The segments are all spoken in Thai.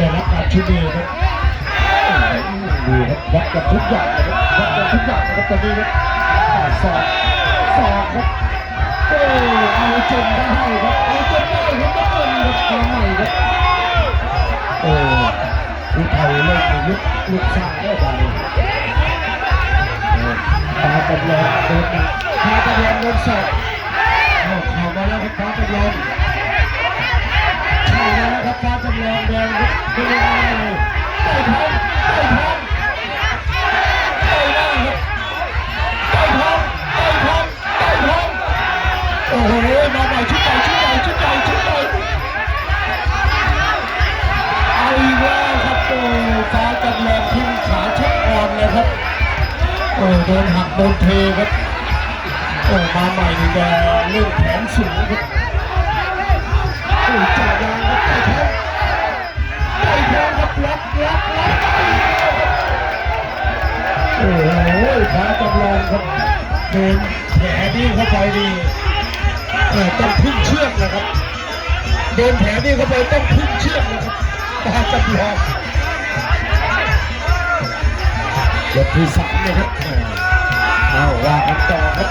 ได้รับการชูมือครับดูครับวัดกันทุกอย่างเลยครับวัดกันทุกอย่างนะครับตอนนี้ครับสอบครับโอ้เอาจนได้ครับเอาจนได้ครับต้องเงินครับมาใหม่ครับโอ้ผู้ไทยเล่นในยุคลูกชายได้บ้างตาจำลองโดนตาจำลองโดนสอบเข้ามาแล้วครับตาจำลองเข้ามาแล้วครับตาจำลองแดงครับเป็นยังไงต่อยท้องต่อยท้องต่อยหน้าครับต่อยท้องต่อยท้องต่อยท้องโอ้โหมาใหม่ชุดใหญ่เอาอีกแล้วครับโอ้ฟ้าจำลองทิ้งขาชักอ่อนเลยครับโอ้โดนหักโดนเทครับโอ้มาใหม่นี่แกเล่นแขนสูงครับโอ้จ่ายยางครับต่อยท้องครับล็อกโอ้โหฟ้าจำลองครับโดนแผลนี่เข้าไปนี่ต้องพึ่งเชือกนะครับโดนแผลนี่เข้าไปต้องพึ่งเชือกนะครับฟ้าจำลองยกที่3นะครับเอาว่ากันต่อครับ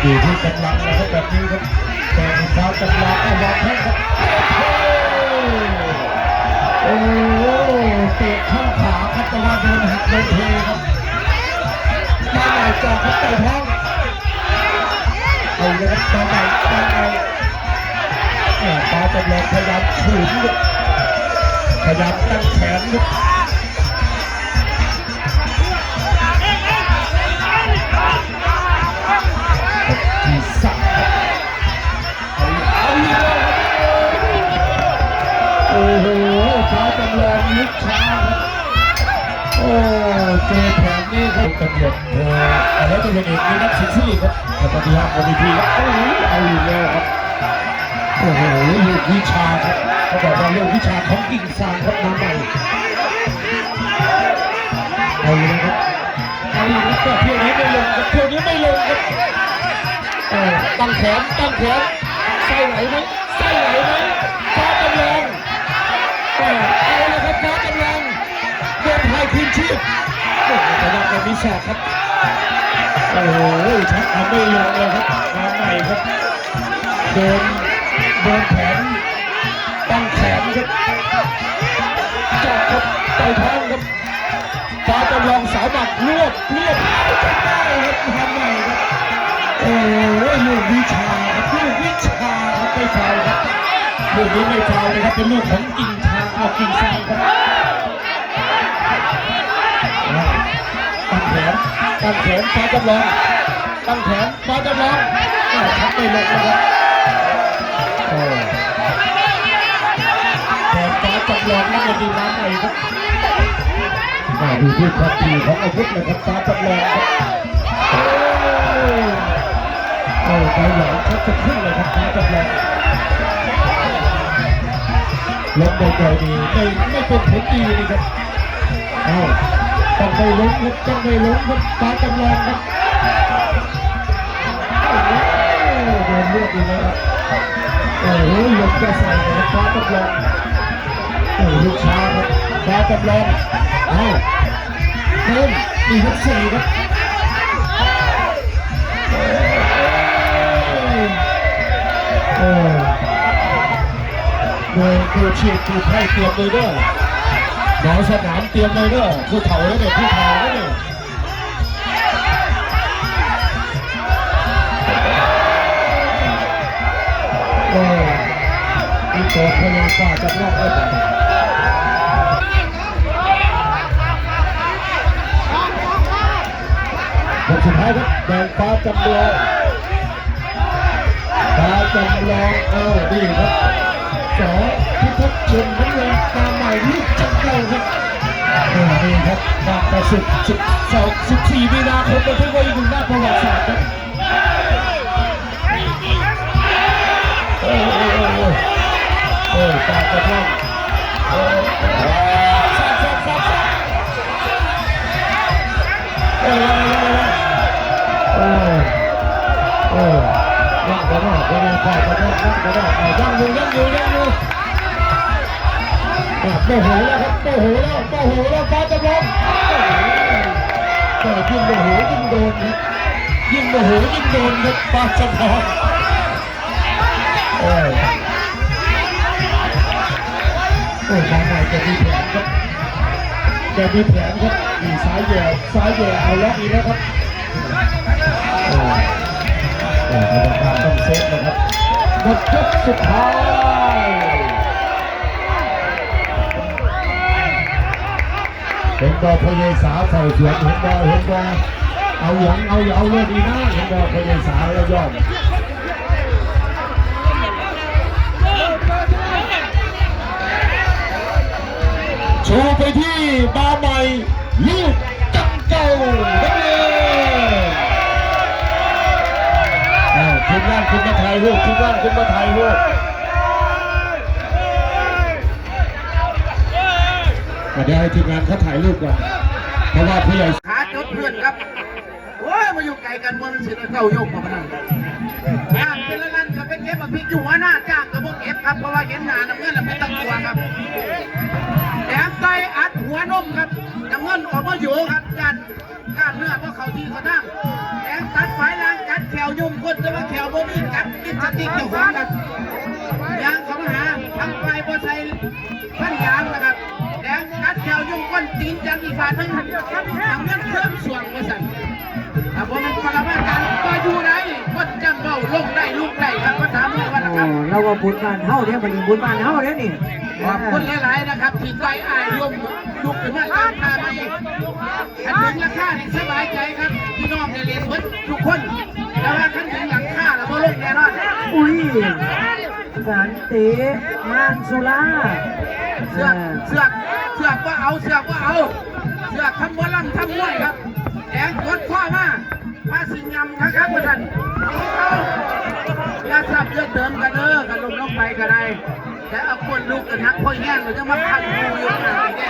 อยู่ที่กำลังนะครับแบบนี้ครับแต่ฟ้าจำลองเอาวางแข้งครับโอ้เตะข้างขาครับแต่ว่าโดนหักโดนเทครับมาใหม่จ่อครับไต่ท้องเอาเลยครับมาใหม่ฟ้าจำลองพยายามขืนครับพยายามตั้งแขนครับที่สักเอาอีกแล้วครับโอ้โหฟ้าจำลองลุกช้าครับโอ้เจอแผนนี้ครับตำรวจแล้วตำรวจเอกนี่นักสิทธิ์สิครับปฏิบัติบริพีครับโอ้โหเอาอีกแล้วครับโอ้โหลูกวิชาครับเขาบอกว่าเรื่องวิชาของกิ่งซางครับน้ำใหม่เอาอีกแล้วครับเอาอีกแล้วก็เที่ยวนี้ไม่ลงครับเที่ยวนี้ไม่ลงครับตั้งแขนใส่ไหลไหมฟ้าจำลองเอาละครับฟ้าจำลองโดนพายคืนชีพโอ้โหแต่ว่าเป็นมิชาครับโอ้โหชักเอาไม่ลงเลยครับมาใหม่ครับโดนแขนตั้งแขนครับจับครับต่อยท้องครับฟ้าจำลองสาวหมัดรวบได้ครับทำใหม่ครับโอ้ยลูกวิชาครับไม่ฟาวครับลูกนี้ไม่ฟาวเลยครับเป็นลูกของกิ่งซางครับตั้งแขนฟ้าจำลองชักไม่ลงนะครับแต่ฟ้าจำลองนั่นเป็นดีน้ำใหม่ครับดูที่ความถี่ของอาวุธเลยครับฟ้าจำลองครับไปหลังชักจะขึ้นเลยครับฟ้าจำลองลงบ่อยๆดีไม่เป็นผลดีเลยครับต้องไปล้มครับฟ้าจำลองครับโดนเลือดอยู่นะครับโอ้โหหลบจะใส่เลยฟ้าจำลองลูกช้าครับฟ้าจำลองเพิ่มอีก4ครับดูฉีดดูไพ่เตรียมเลยด้วยหมอสนามเตรียมเลยด้วยผู้เฒ่าแล้วเนี่ยผู้เฒ่าแล้วเนี่ยอีโต้พยายามฝ่าจะรอดได้คนสุดท้ายครับแดงฟ้าจำลองดีครับสอพิทักษ์ชนน้ำเงินตามใหม่ลูกจังเก่าครับนี่ครับบางประสิทธิ์14 มีนาคมบันทึกไว้อีกหนึ่งหน้าประวัติศาสตร์ครับตาจะท่องยังอยู่ โมโหแล้วครับโมโหแล้วโมโหแล้วฟ้าจำลองแต่ยิ่งโมโหยิ่งโดนครับยิ่งโมโหยิ่งโดนครับฟ้าจำลองโอ้มาใหม่จะมีแผนครับจะมีแผนครับมีซ้ายแย่เอาล็อกอีกแล้วครับแต่กรรมการต้องเซฟนะครับหมดยกสุดท้ายเห็นบอลพยายสาใส่สวนเห็นบอลเอาอย่างเอาเลยดีนะเห็นบอลพยายสาแล้วยอดโชว์ไปที่มาใหม่ลูกจังเก่านักเรียนทีมงานขึ้นมาถ่ายรูปทีมงานขึ้นมาถ่ายรูปเดี๋ยวให้ทีมงานเขาถ่ายรูปก่อนเพราะว่าผู้ใหญ่ขาจดเพื่อนครับโอ้ยมาอยู่ไกลกันบนสิเก้ายกมาขนาดจ้างเป็นละกันกับไปเก็บมาพิจูหัวหน้าจ้างกับพวกเก็บครับเพราะว่าเห็นหน้าน้ำเงินแล้วไม่ต้องกลัวครับแถมไตอัดหัวนมครับน้ำเงินออกมาอยู่ครับการเนื้อเพราะเขาที่เขาตั้งแถมตัดไฟล่างกัดแขวยุ่มคนจะมาแขวบ่มีกัดกินสติ๊กเกี่ยวหัวกันยางเขามาหาทั้งไฟบ่ใส่พันยางนะครับแถมกัดแขวยุ่มก้นตีนจังอีกฝ่ายนึงน้ำเงินเครื่องส่วงมาสั่นแต่พอมันปรมาการก็อยู่ไหนก็จำเบาลงได้ลูกได้ครับก็ถามเลยว่านะครับเราว่าบุญบ้านเฮาเนี่ยมันบุญบ้านเฮาเนี่ยนี่ขอบคุณหลายๆนะครับที่ใจอายร่วมลุกขึ้นมาตามทางนี้ขันถึงราคาที่สบายใจครับพี่น้องได้เรียนหมดทุกคนแต่ว่าขันถึงหลังค่าเราไม่ลงแน่นอนอุ้ยสันติมานสุราเสือกว่าเอาเสือกทำว่าล่ำทำมวยครับแดงกดข้อมาสิยำครับท่านอย่าสับเยอะเติมกันกันลงไปกันได้แต่เอาคนลูกกันนักพ่อแย่งเราจะมาพันดูอยู่ไหนแน่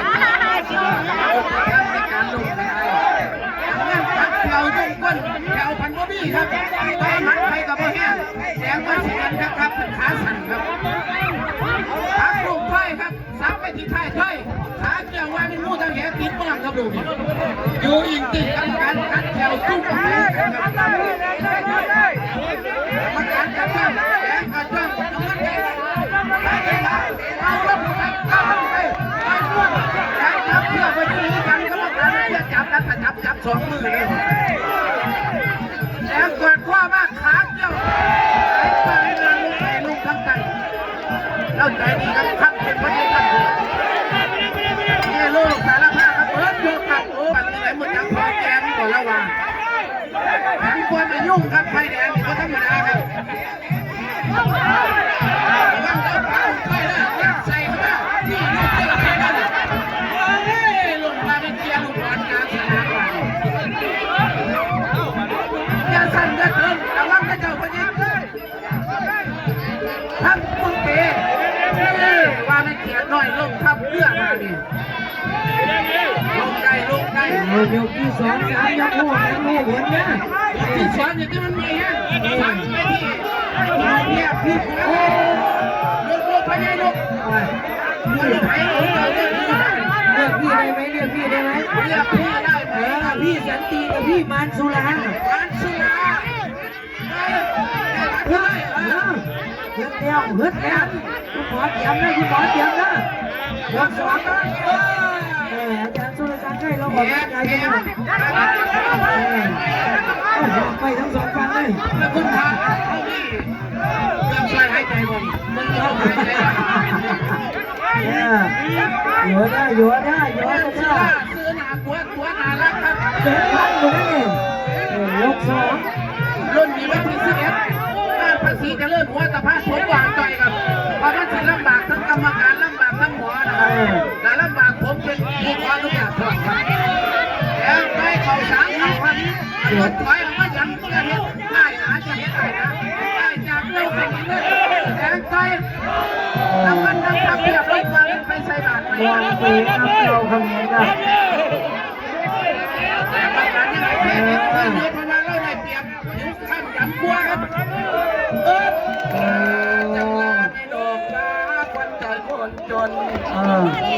ในการลงไปงั้นพักแถวยุ่งก้นแถวพันบ่บี้ครับไปหันไปกับพ่อแย่งแดงมาสิกันครับเป็นขาสั่นครับขาลูกไข่ครับซับไปที่ท้ายไข่ขาเกี่ยวว่าเป็นมูทางแหติดบ้างครับดูอยู่อิงติดกับการกัดแถวจุ้งไปกันครับมาการกัดจ้างแดงกัดจ้างน้ำมันแดงเอาลงไปเอาลงไปจับเชือกไปที่นี่กันก็มาการเชือกจับกันจับสองมือเลยแดงกอดข้อมากขาเกี่ยวไอ้ปลายลงไปลงทั้งใจแล้วใจดีครับทักเป็นพระเจ้าท่านนี่ลูกสารภาพครับเปิดโยกครับโอ้ปัจจัยหมดยังพอแกงก่อนระวังทั้งควรมายุ่งครับไฟแดงนี่ก็ธรรมดาครับระวังตัวผ่านไปนะยัดใส่มานี่ลูกเจ้าอะไรนั่นลงมาเป็นเกียร์ลูกบอลกลางสนามอย่าสั่นอย่าเติมระวังกระเจ้าพยิงทั้งปุ้งเป๋ว่าไม่เกียร์น้อยลงทับเรือมาดิลงได้ยกที่2 3ยกโม่ยังโม่ผลนะที่2อย่างที่มันมีฮะสั่งไปที่เนี่ยพี่ลูกพญาลูกมันไหลเลือกพี่ได้ไหมพี่ได้ไหมพี่สันติกับพี่มานสุราฮึดแล้วคุณหมอเตรียมนะยก2นะอาจารย์สุรศักดิ์ให้เราบอกว่าใจกันไปทั้ง2ฝั่งเลยคุณพาเอาพี่เรื่องช่วยหายใจบ่มึงเข้าหายใจอยู่ได้ซื้อหนาตัวนารักครับเป็นพันอยู่นี่ยก2รุ่นนี้วันที่11งานภาษีจะเริ่มหัวตะพานผมวางใจครับเพราะมันถึงลำบากทั้งกรรมการลำบากทั้งหมอนะครับแต่ลำบากผมเป็นผู้ขอทุกอย่างครับแล้วไปเขา3 0 0 รถถอยออกมาอย่างจะเห็นได้นะได้จากเร็วขนาดนี้แดงใจทำมันทำเพียบร้อยกว่าไปใส่บาตรไปวันปีครับเราคำนี้ครับแต่ประการยังไงแพ้เนี่ยเพราะว่าเราได้เปรียบผิวข้ามดำกลัวครับจังหวะในดอกฟ้าควันใจคน คนจน เออ มี